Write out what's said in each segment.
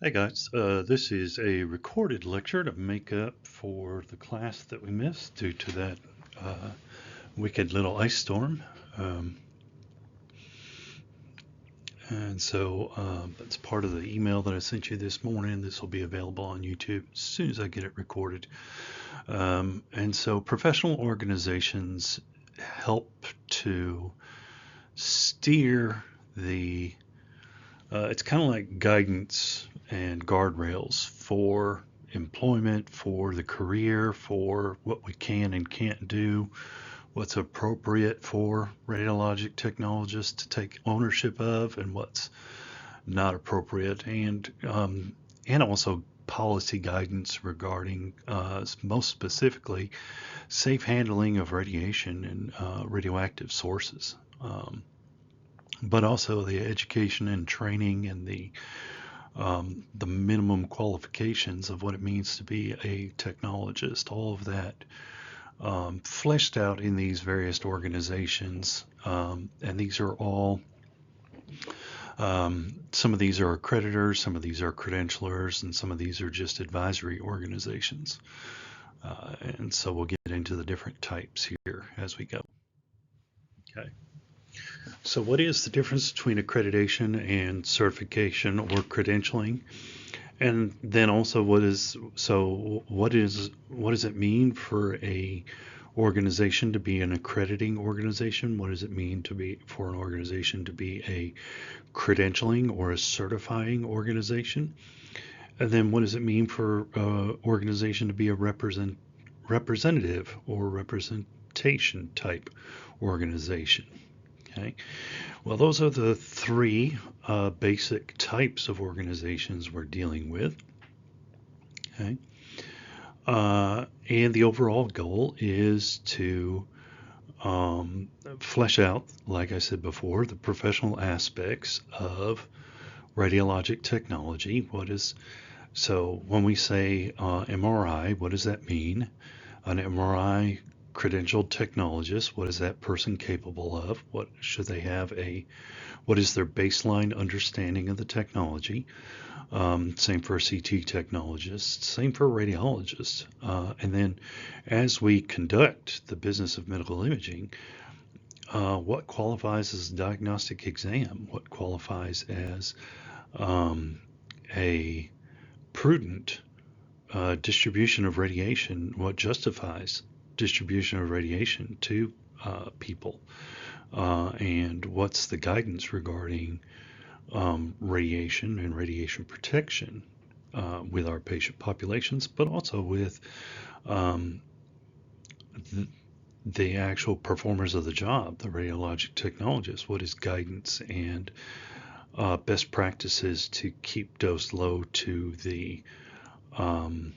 Hey guys, this is a recorded lecture to make up for the class that we missed due to that uh, wicked little ice storm. Um, and so that's part of the email that I sent you this morning. This will be available on YouTube as soon as I get it recorded. And so professional organizations help to steer the it's kind of like guidance and guardrails for employment, for the career, for what we can and can't do, what's appropriate for radiologic technologists to take ownership of, and what's not appropriate, and also policy guidance regarding, most specifically, safe handling of radiation and radioactive sources. But also the education and training and the minimum qualifications of what it means to be a technologist, all of that fleshed out in these various organizations. And these are all, some of these are accreditors, some of these are credentialers, and some of these are just advisory organizations. And so we'll get into the different types here as we go. Okay. So what is the difference between accreditation and certification or credentialing? And then also what does it mean for a organization to be an accrediting organization? What does it mean to be for an organization to be a credentialing or a certifying organization? And then what does it mean for an organization to be a representative or representation type organization? Okay. Well, those are the three basic types of organizations we're dealing with. Okay. And the overall goal is to flesh out, like I said before, the professional aspects of radiologic technology. So when we say MRI, what does that mean? An MRI credentialed technologist, what is that person capable of? What is their baseline understanding of the technology? Same for a CT technologist, same for a radiologist. And then as we conduct the business of medical imaging, what qualifies as a diagnostic exam? What qualifies as a prudent distribution of radiation? What justifies distribution of radiation to people? And what's the guidance regarding radiation and radiation protection with our patient populations, but also with um, the, the actual performers of the job, the radiologic technologists? What is guidance and best practices to keep dose low to the um,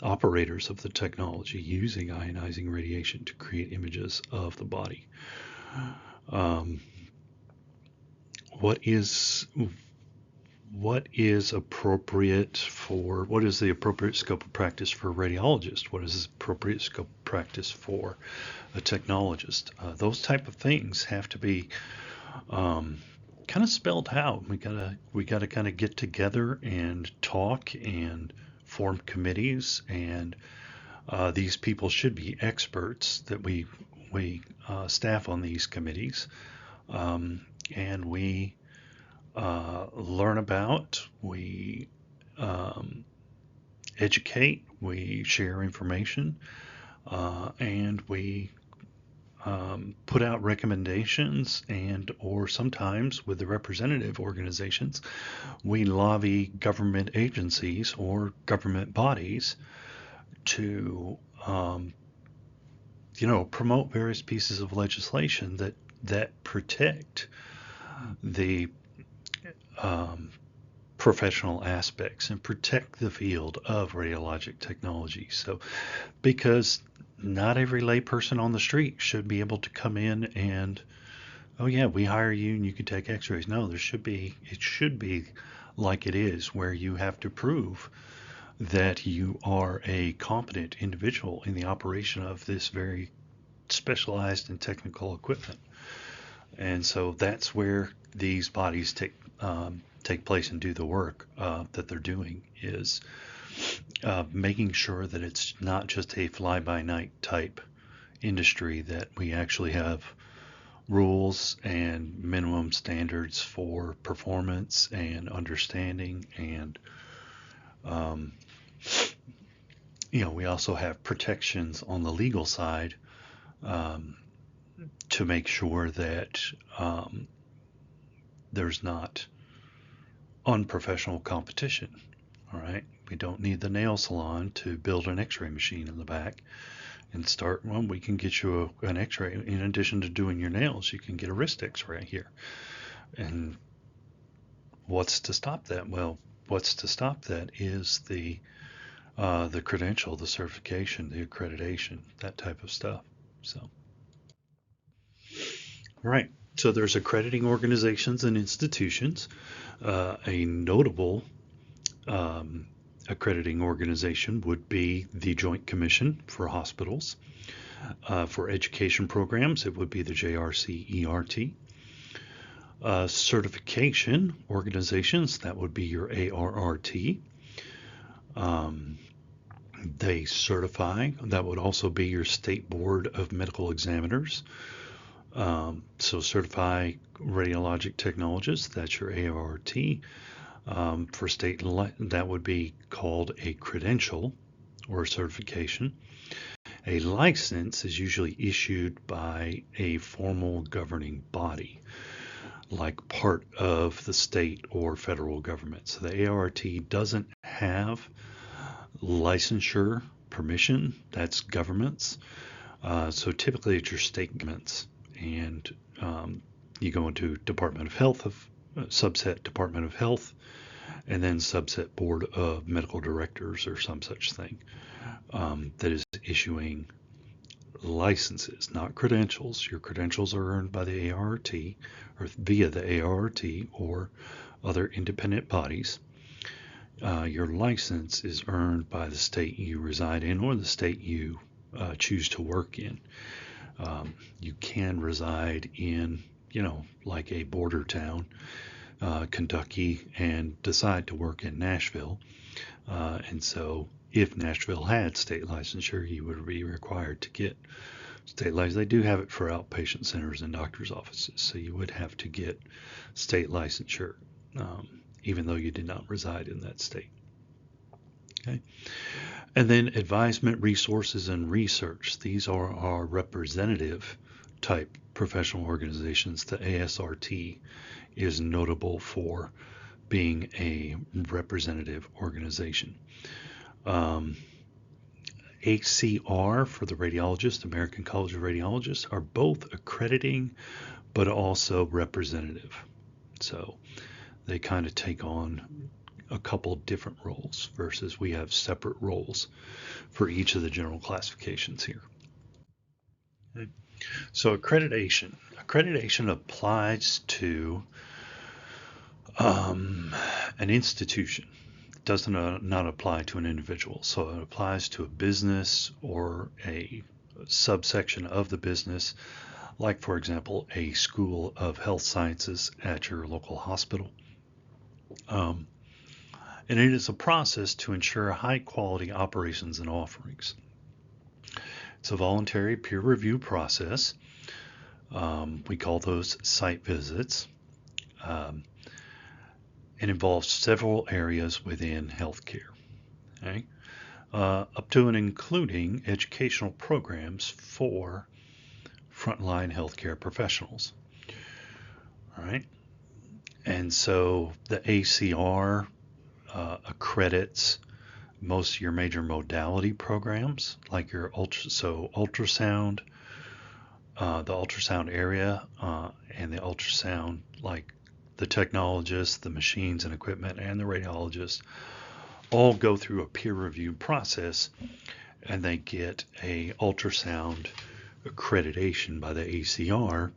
operators of the technology using ionizing radiation to create images of the body? Um, what is what is appropriate for what is the appropriate scope of practice for a radiologist? What is the appropriate scope of practice for a technologist? Those type of things have to be um, kind of spelled out. We gotta kind of get together and talk and form committees, and these people should be experts that we staff on these committees, and we learn about, we um, educate, we share information, and we put out recommendations, and or sometimes with the representative organizations, we lobby government agencies or government bodies to promote various pieces of legislation that protect the um, professional aspects and protect the field of radiologic technology. So, because not every layperson on the street should be able to come in and, oh yeah, we hire you and you can take x-rays. No, it should be like it is, where you have to prove that you are a competent individual in the operation of this very specialized and technical equipment. And so that's where these bodies take take place and do the work that they're doing is making sure that it's not just a fly-by-night type industry, that we actually have rules and minimum standards for performance and understanding, and we also have protections on the legal side to make sure that there's not unprofessional competition. All right, we don't need the nail salon to build an x-ray machine in the back and start, well, we can get you an x-ray. In addition to doing your nails, you can get a wrist x-ray here. And what's to stop that? Well, what's to stop that is the credential, the certification, the accreditation, that type of stuff. So, right. So there's accrediting organizations and institutions. A notable accrediting organization would be the Joint Commission for Hospitals. For education programs, it would be the JRC-ERT. Certification organizations, that would be your ARRT. They certify, that would also be your State Board of Medical Examiners. So certify radiologic technologists, that's your ARRT. For state, that would be called a credential or certification. A license is usually issued by a formal governing body, like part of the state or federal government. So the ARRT doesn't have licensure permission, that's governments. So typically it's your state governments, and you go into Department of Health, subset Department of Health, and then subset Board of Medical Directors or some such thing that is issuing licenses, not credentials. Your credentials are earned by the ARRT or via the ARRT or other independent bodies. Your license is earned by the state you reside in or the state you choose to work in. You can reside in, like a border town, Kentucky, and decide to work in Nashville. And so if Nashville had state licensure, you would be required to get state license. They do have it for outpatient centers and doctor's offices, so you would have to get state licensure, even though you did not reside in that state. Okay. And then advisement, resources, and research. These are our representative type professional organizations. The ASRT is notable for being a representative organization. ACR for the radiologists, American College of Radiologists, are both accrediting but also representative. So they kind of take on a couple different roles versus we have separate roles for each of the general classifications here. Okay. So accreditation applies to an institution. It does not apply to an individual. So it applies to a business or a subsection of the business, like, for example, a school of health sciences at your local hospital. And it is a process to ensure high quality operations and offerings. It's a voluntary peer review process. We call those site visits. It involves several areas within healthcare, okay? Up to and including educational programs for frontline healthcare professionals. All right. And so the ACR accredits most of your major modality programs, like your ultrasound, the ultrasound area, and the ultrasound, like the technologists, the machines and equipment, and the radiologists all go through a peer review process, and they get a ultrasound accreditation by the ACR,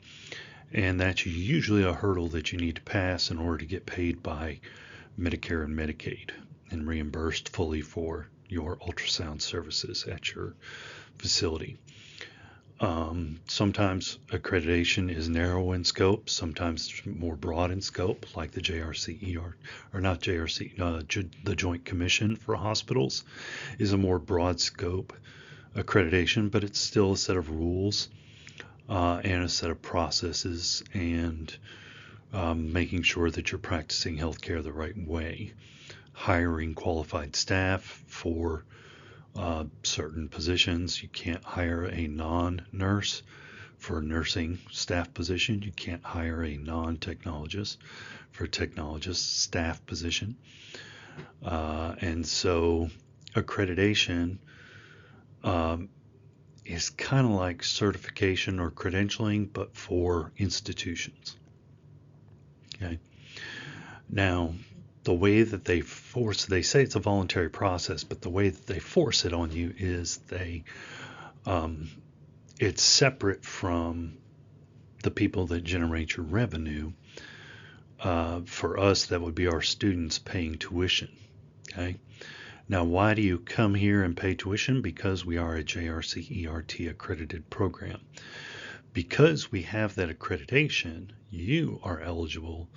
and that's usually a hurdle that you need to pass in order to get paid by Medicare and Medicaid and reimbursed fully for your ultrasound services at your facility. Sometimes accreditation is narrow in scope, sometimes it's more broad in scope, like the JRCER, or not JRC, the Joint Commission for Hospitals is a more broad scope accreditation, but it's still a set of rules and a set of processes and making sure that you're practicing healthcare the right way, hiring qualified staff for certain positions. You can't hire a non-nurse for a nursing staff position. You can't hire a non-technologist for a technologist staff position. And so accreditation is kind of like certification or credentialing, but for institutions. Okay. Now, the way that they say it's a voluntary process, but the way that they force it on you is it's separate from the people that generate your revenue. For us, that would be our students paying tuition. Okay. Now, why do you come here and pay tuition? Because we are a JRC ERT accredited program. Because we have that accreditation, you are eligible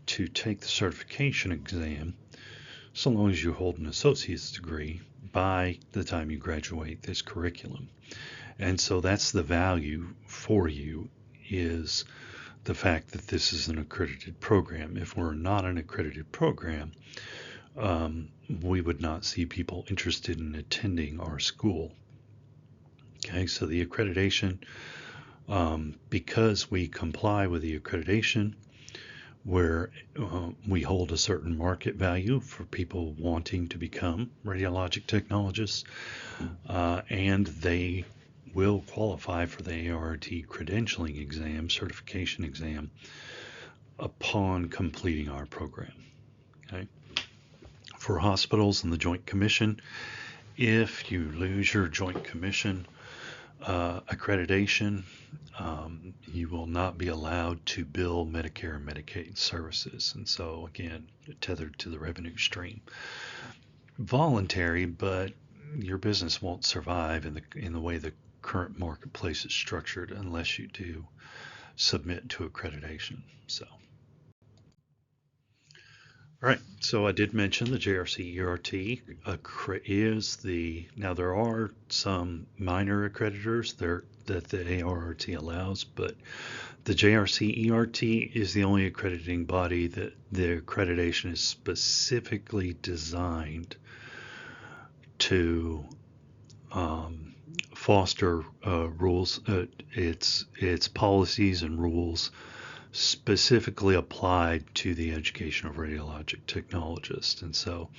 to take the certification exam so long as you hold an associate's degree by the time you graduate this curriculum. And so that's the value for you, is the fact that this is an accredited program. If we're not an accredited program, we would not see people interested in attending our school. Okay, so the accreditation, because we comply with the accreditation, where we hold a certain market value for people wanting to become radiologic technologists, and they will qualify for the ART credentialing exam, certification exam, upon completing our program. Okay. For hospitals and the Joint Commission, if you lose your Joint Commission accreditation, you will not be allowed to bill Medicare and Medicaid services. And so, again, tethered to the revenue stream. Voluntary, but your business won't survive in the way the current marketplace is structured unless you do submit to accreditation. So. All right, so I did mention the JRC ERT is now there are some minor accreditors there that the ARRT allows, but the JRC ERT is the only accrediting body that the accreditation is specifically designed to foster rules, its policies and rules specifically applied to the education of radiologic technologists. And so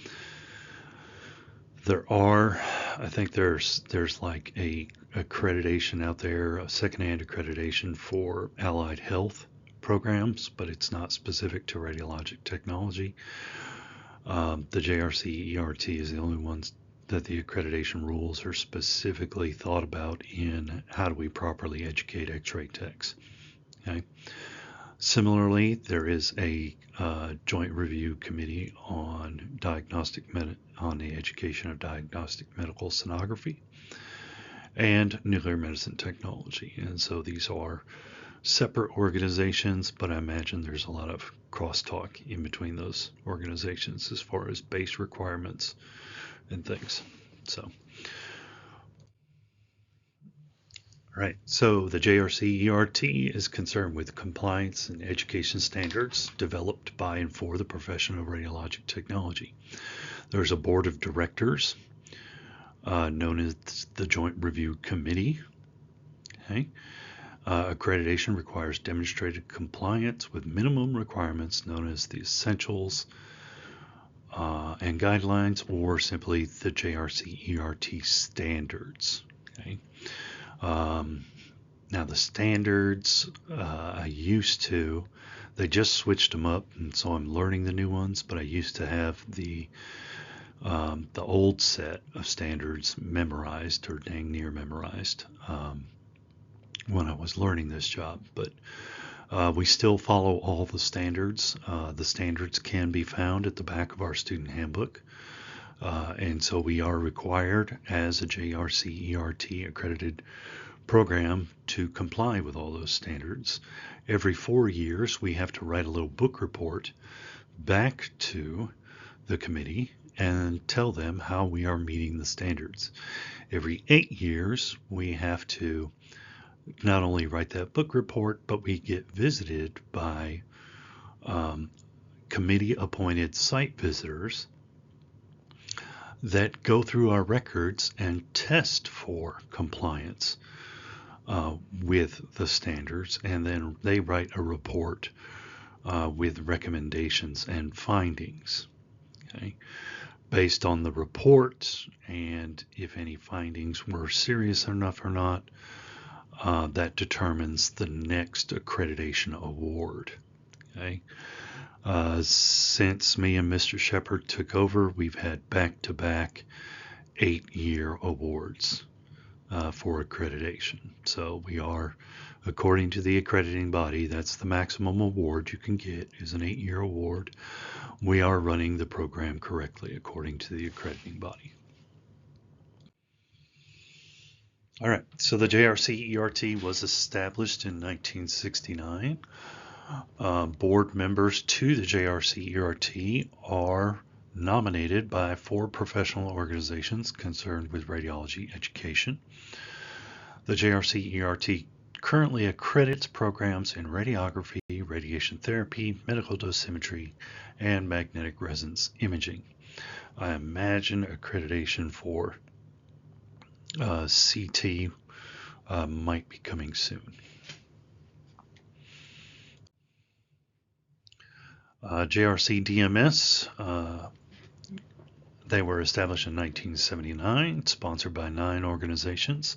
I think there's like a accreditation out there, a secondhand accreditation for allied health programs, but it's not specific to radiologic technology. The JRC ERT is the only ones that the accreditation rules are specifically thought about in how do we properly educate X-ray techs. Okay. Similarly, there is a joint review committee on on the education of diagnostic medical sonography and nuclear medicine technology. And so these are separate organizations, but I imagine there's a lot of crosstalk in between those organizations as far as base requirements and things. So. Right. So the JRC ERT is concerned with compliance and education standards developed by and for the profession of radiologic technology. There's a board of directors known as the Joint Review Committee. Okay. Accreditation requires demonstrated compliance with minimum requirements known as the essentials and guidelines, or simply the JRC ERT standards. Okay. Now the standards they just switched them up, and so I'm learning the new ones, but I used to have the old set of standards memorized, or dang near memorized, when I was learning this job. But we still follow all the standards. The standards can be found at the back of our student handbook. And so we are required as a JRC ERT accredited program to comply with all those standards. Every 4 years, we have to write a little book report back to the committee and tell them how we are meeting the standards. Every 8 years, we have to not only write that book report, but we get visited by committee-appointed site visitors that go through our records and test for compliance with the standards, and then they write a report with recommendations and findings. Okay. Based on the reports, and if any findings were serious enough or not, that determines the next accreditation award. Okay. Since me and Mr. Shepard took over, we've had back-to-back 8-year awards for accreditation. So we are, according to the accrediting body, that's the maximum award you can get, is an 8-year award. We are running the program correctly according to the accrediting body. All right, so the JRC ERT was established in 1969. Board members to the JRC ERT are nominated by 4 professional organizations concerned with radiology education. The JRC ERT currently accredits programs in radiography, radiation therapy, medical dosimetry, and magnetic resonance imaging. I imagine accreditation for CT might be coming soon. JRC DMS, they were established in 1979, sponsored by 9 organizations,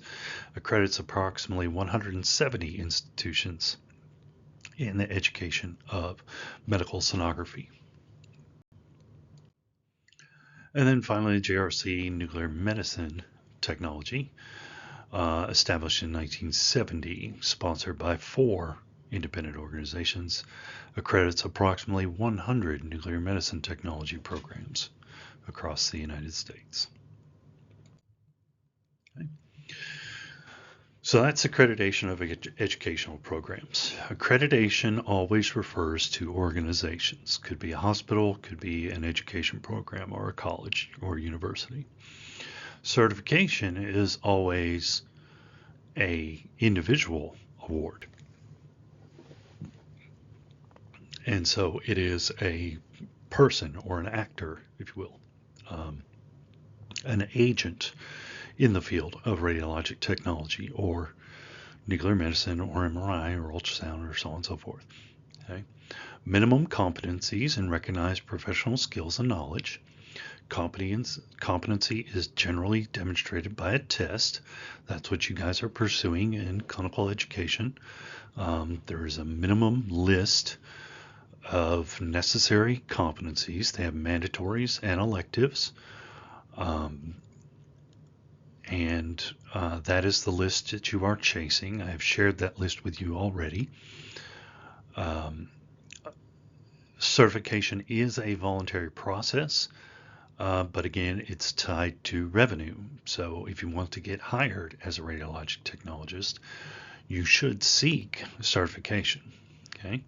accredits approximately 170 institutions in the education of medical sonography. And then finally, JRC Nuclear Medicine Technology, established in 1970, sponsored by 4 independent organizations, accredits approximately 100 nuclear medicine technology programs across the United States. Okay. So that's accreditation of educational programs. Accreditation always refers to organizations. Could be a hospital, could be an education program, or a college or university. Certification is always an individual award. And so it is a person or an actor, if you will, an agent in the field of radiologic technology or nuclear medicine or MRI or ultrasound or so on and so forth. Okay. Minimum competencies and recognized professional skills and knowledge. Competency is generally demonstrated by a test. That's what you guys are pursuing in clinical education. There is a minimum list of necessary competencies. They have mandatories and electives. That is the list that you are chasing. I have shared that list with you already. Certification is a voluntary process, but again, it's tied to revenue. So if you want to get hired as a radiologic technologist, you should seek certification. Okay.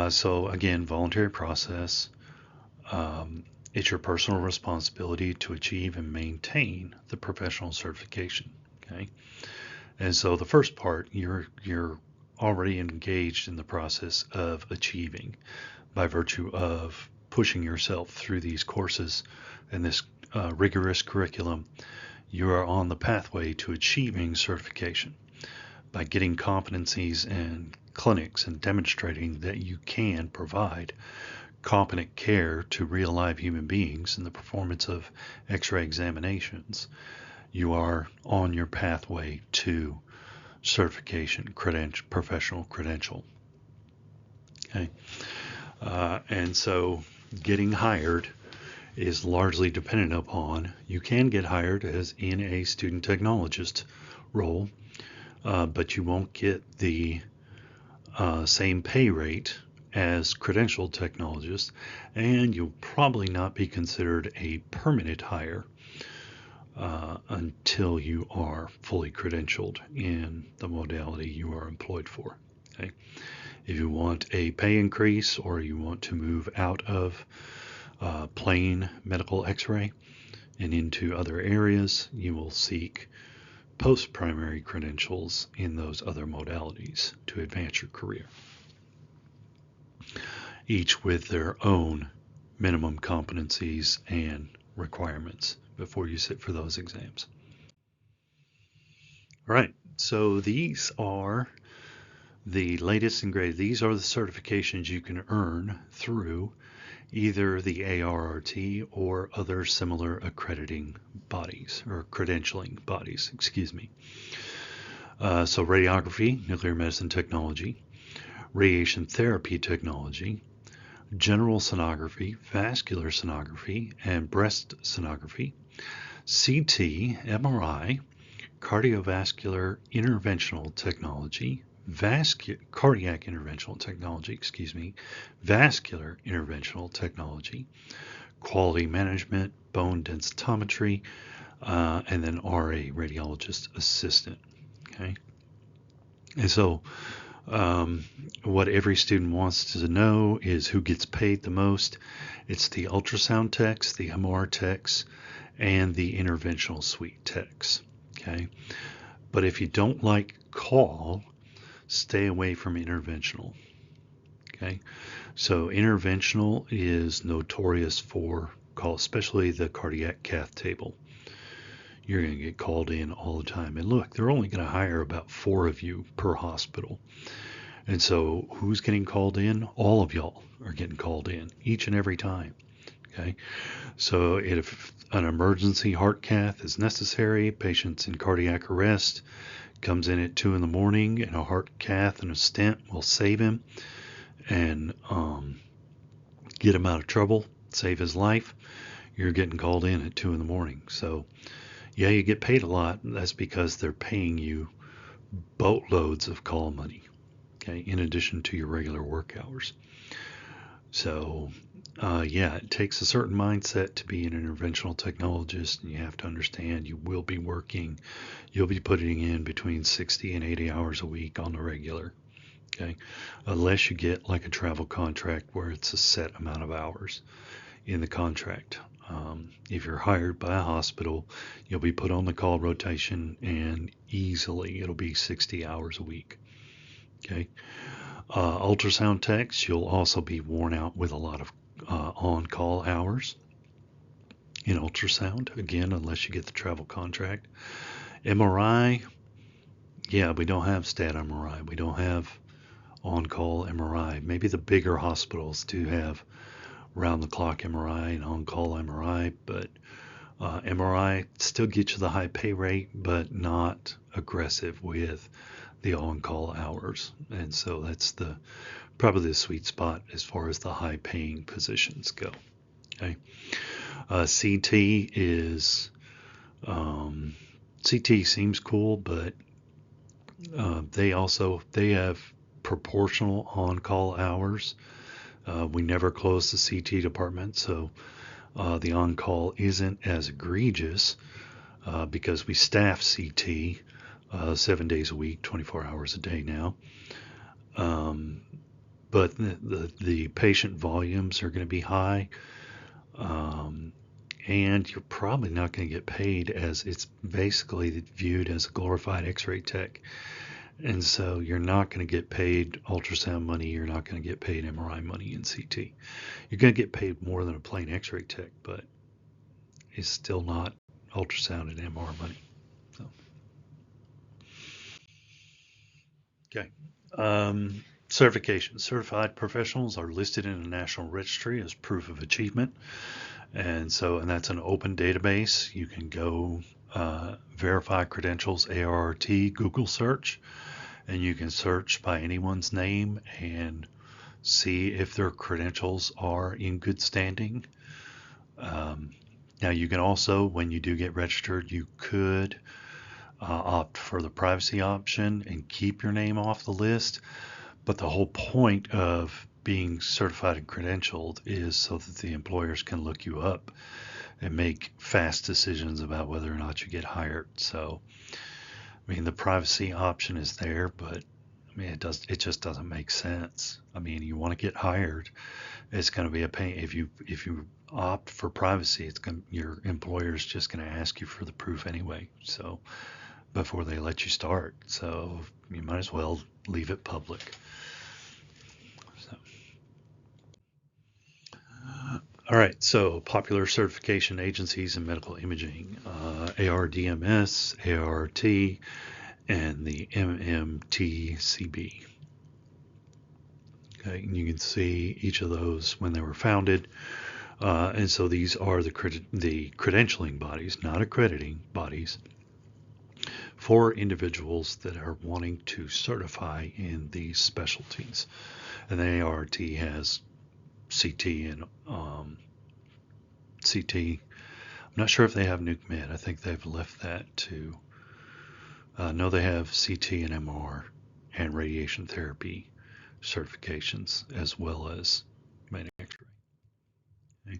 So again, voluntary process. It's your personal responsibility to achieve and maintain the professional certification. Okay. And so the first part, you're already engaged in the process of achieving by virtue of pushing yourself through these courses and this rigorous curriculum. You are on the pathway to achieving certification by getting competencies and clinics and demonstrating that you can provide competent care to real live human beings in the performance of X-ray examinations. You are on your pathway to certification, professional credential. Okay. And so getting hired is largely dependent upon, you can get hired as in a student technologist role, but you won't get the same pay rate as credentialed technologists, and you'll probably not be considered a permanent hire until you are fully credentialed in the modality you are employed for. Okay? If you want a pay increase or you want to move out of plain medical x-ray and into other areas, you will seek post-primary credentials in those other modalities to advance your career, each with their own minimum competencies and requirements before you sit for those exams. All right, so these are the latest and greatest. These are the certifications you can earn through either the ARRT or other similar accrediting bodies or credentialing bodies, excuse me. So radiography, nuclear medicine technology, radiation therapy technology, general sonography, vascular sonography, and breast sonography, CT, MRI, cardiovascular interventional technology, cardiac interventional technology, vascular interventional technology, quality management, bone densitometry, and then RA, radiologist assistant. Okay, and so what every student wants to know is who gets paid the most. It's the ultrasound techs, the MR techs, and the interventional suite techs. Okay, but if you don't like call, stay away from interventional. Okay, so interventional is notorious for call, especially the cardiac cath table. You're going to get called in all the time. And look, they're only going to hire about 4 of you per hospital. And so who's getting called in? All of y'all are getting called in each and every time. Okay, so if an emergency heart cath is necessary, patient's in cardiac arrest, comes in at 2 in the morning, and a heart cath and a stent will save him and get him out of trouble, save his life, you're getting called in at 2 in the morning. So yeah, you get paid a lot. That's because they're paying you boatloads of call money, okay, in addition to your regular work hours. So yeah, it takes a certain mindset to be an interventional technologist, and you have to understand you will be working, you'll be putting in between 60 and 80 hours a week on the regular. Okay, unless you get like a travel contract where it's a set amount of hours in the contract. If you're hired by a hospital, you'll be put on the call rotation, and easily it'll be 60 hours a week. Okay, ultrasound techs, you'll also be worn out with a lot of on-call hours in ultrasound, again, unless you get the travel contract. MRI, yeah, we don't have stat MRI. We don't have on-call MRI. Maybe the bigger hospitals do have round-the-clock MRI and on-call MRI, but MRI still gets you the high pay rate, but not aggressive with the on-call hours. And so that's probably the sweet spot as far as the high-paying positions go. Okay, CT is CT seems cool, but they have proportional on-call hours. We never close the CT department, so the on-call isn't as egregious because we staff CT 7 days a week, 24 hours a day now. But the patient volumes are going to be high, and you're probably not going to get paid, as it's basically viewed as a glorified x-ray tech. And so you're not going to get paid ultrasound money. You're not going to get paid MRI money in CT. You're going to get paid more than a plain x-ray tech, but it's still not ultrasound and MR money. So, okay. Certification. Certified professionals are listed in the National Registry as proof of achievement. And that's an open database. You can go verify credentials, ARRT, Google search, and you can search by anyone's name and see if their credentials are in good standing. Now you can also, when you do get registered, you could opt for the privacy option and keep your name off the list. But the whole point of being certified and credentialed is so that the employers can look you up and make fast decisions about whether or not you get hired. So, I mean, the privacy option is there, but I mean, it just doesn't make sense. I mean, you want to get hired, it's going to be a pain. If you opt for privacy, your employer's just going to ask you for the proof anyway. So before they let you start, so you might as well leave it public. So, all right. So popular certification agencies in medical imaging: ARDMS, ART, and the MMTCB. Okay, and you can see each of those when they were founded. And so these are the credentialing bodies, not accrediting bodies, for individuals that are wanting to certify in these specialties. And the ART has CT and CT. I'm not sure if they have Nuke Med. I think they've left that to. No, they have CT and MR and radiation therapy certifications as well as manufacturing. Okay.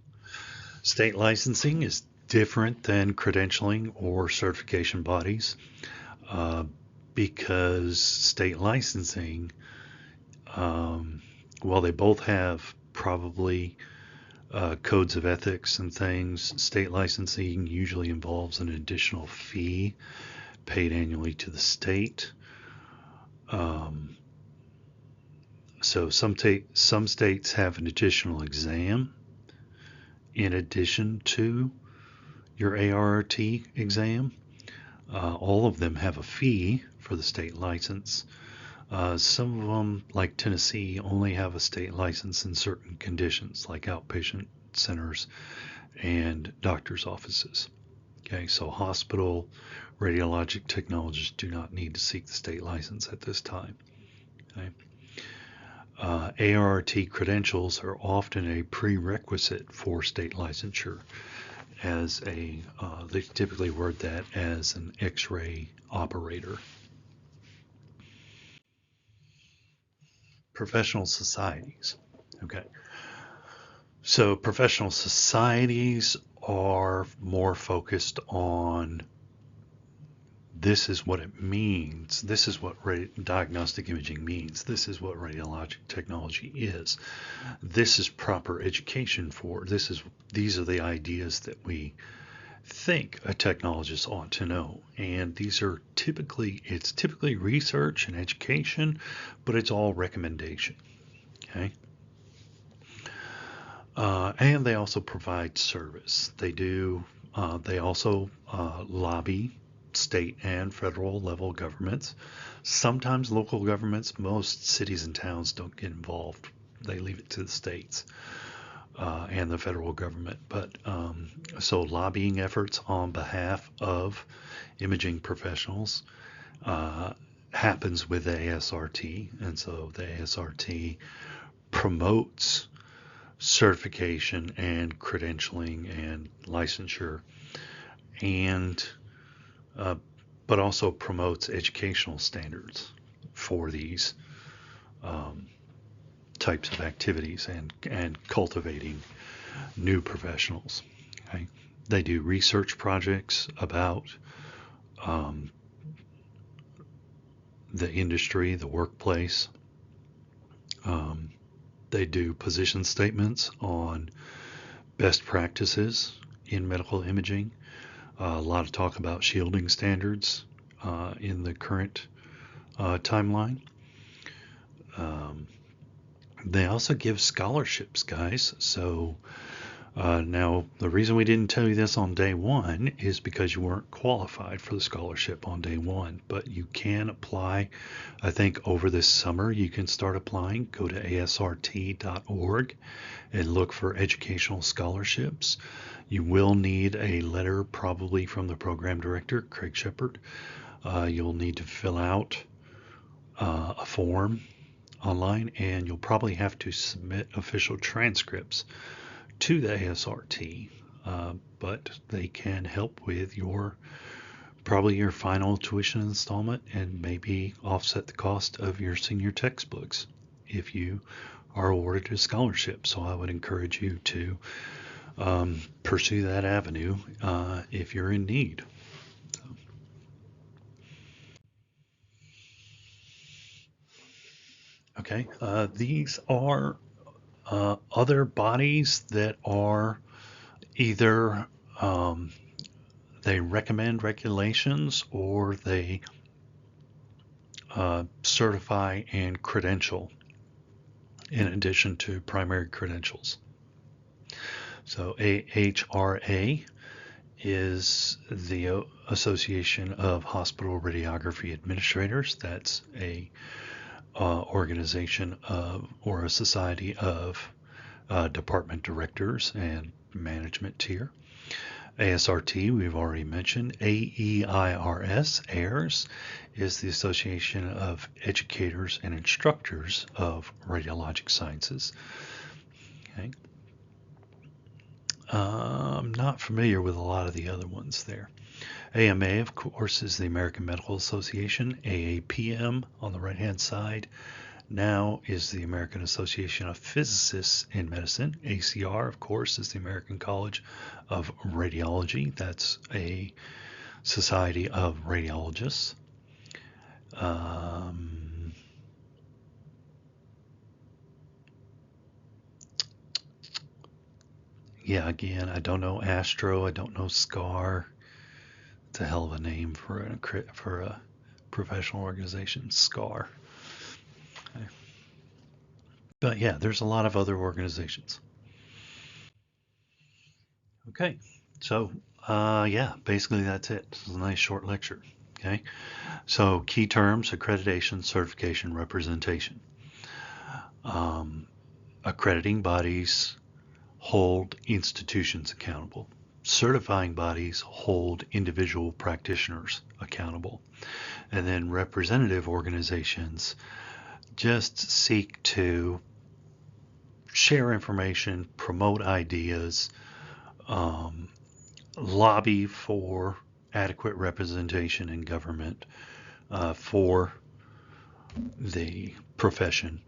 State licensing is different than credentialing or certification bodies because state licensing, while they both have probably codes of ethics and things, state licensing usually involves an additional fee paid annually to the state. So some states have an additional exam in addition to your ART exam. All of them have a fee for the state license. Some of them, like Tennessee, only have a state license in certain conditions, like outpatient centers and doctor's offices. Okay, so hospital radiologic technologists do not need to seek the state license at this time. Okay. ART credentials are often a prerequisite for state licensure, as they typically word that as an X-ray operator. Professional societies. Okay. So professional societies are more focused on this is what it means. This is what diagnostic imaging means. This is what radiologic technology is. This is proper education for. These are the ideas that we think a technologist ought to know. And these are typically research and education, but it's all recommendation. Okay. And they also provide service. They do. They also lobby state and federal level governments, sometimes local governments. Most cities and towns don't get involved. They leave it to the states and the federal government. But so lobbying efforts on behalf of imaging professionals happens with the ASRT. And so the ASRT promotes certification and credentialing and licensure, and but also promotes educational standards for these types of activities and cultivating new professionals. Okay? They do research projects about the industry, the workplace. They do position statements on best practices in medical imaging. A lot of talk about shielding standards in the current timeline. They also give scholarships, guys. So now the reason we didn't tell you this on day one is because you weren't qualified for the scholarship on day one, but you can apply. I think over this summer you can start applying. Go to asrt.org and look for educational scholarships. You will need a letter probably from the program director, Craig Shepard. You'll need to fill out a form online, and you'll probably have to submit official transcripts to the ASRT, but they can help with probably your final tuition installment and maybe offset the cost of your senior textbooks if you are awarded a scholarship. So I would encourage you to pursue that avenue if you're in need. Okay, these are other bodies that are either they recommend regulations or they certify and credential in addition to primary credentials. So AHRA is the Association of Hospital Radiography Administrators. That's a organization of or a society of department directors and management tier. ASRT, we've already mentioned. AEIRS, is the Association of Educators and Instructors of Radiologic Sciences. Okay. I'm not familiar with a lot of the other ones there. AMA, of course, is the American Medical Association. AAPM on the right-hand side now is the American Association of Physicists in Medicine. ACR, of course, is the American College of Radiology. That's a society of radiologists. Yeah, again, I don't know Astro. I don't know SCAR. It's a hell of a name for a professional organization, SCAR. Okay. But yeah, there's a lot of other organizations. Okay, so yeah, basically that's it. This is a nice short lecture. Okay, so key terms: accreditation, certification, representation. Accrediting bodies hold institutions accountable. Certifying bodies hold individual practitioners accountable. And then representative organizations just seek to share information, promote ideas, lobby for adequate representation in government for the profession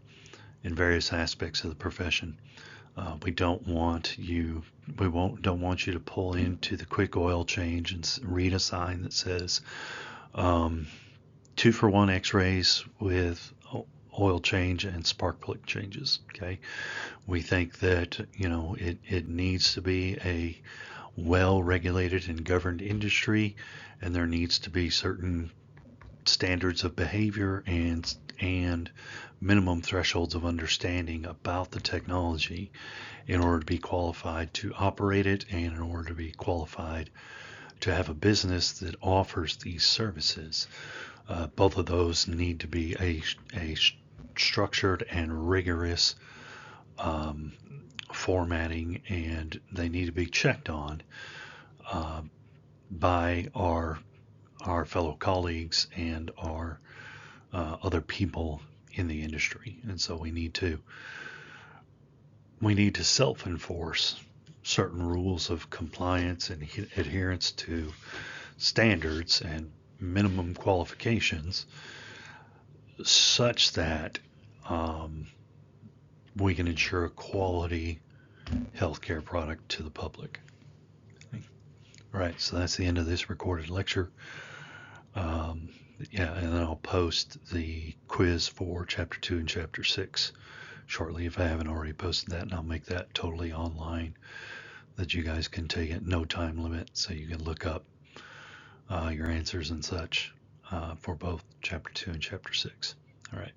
in various aspects of the profession. We don't want you to pull into the quick oil change and read a sign that says 2-for-1 x-rays with oil change and spark plug changes. Okay, we think that it needs to be a well-regulated and governed industry, and there needs to be certain standards of behavior and minimum thresholds of understanding about the technology in order to be qualified to operate it and in order to be qualified to have a business that offers these services. Both of those need to be a structured and rigorous formatting, and they need to be checked on by our fellow colleagues and our other people in the industry. And so we need to self-enforce certain rules of compliance and adherence to standards and minimum qualifications such that we can ensure a quality healthcare product to the public. Okay. All right, so that's the end of this recorded lecture. Yeah, and then I'll post the quiz for Chapter 2 and Chapter 6 shortly if I haven't already posted that, and I'll make that totally online that you guys can take it, no time limit, so you can look up your answers and such for both Chapter 2 and Chapter 6. All right.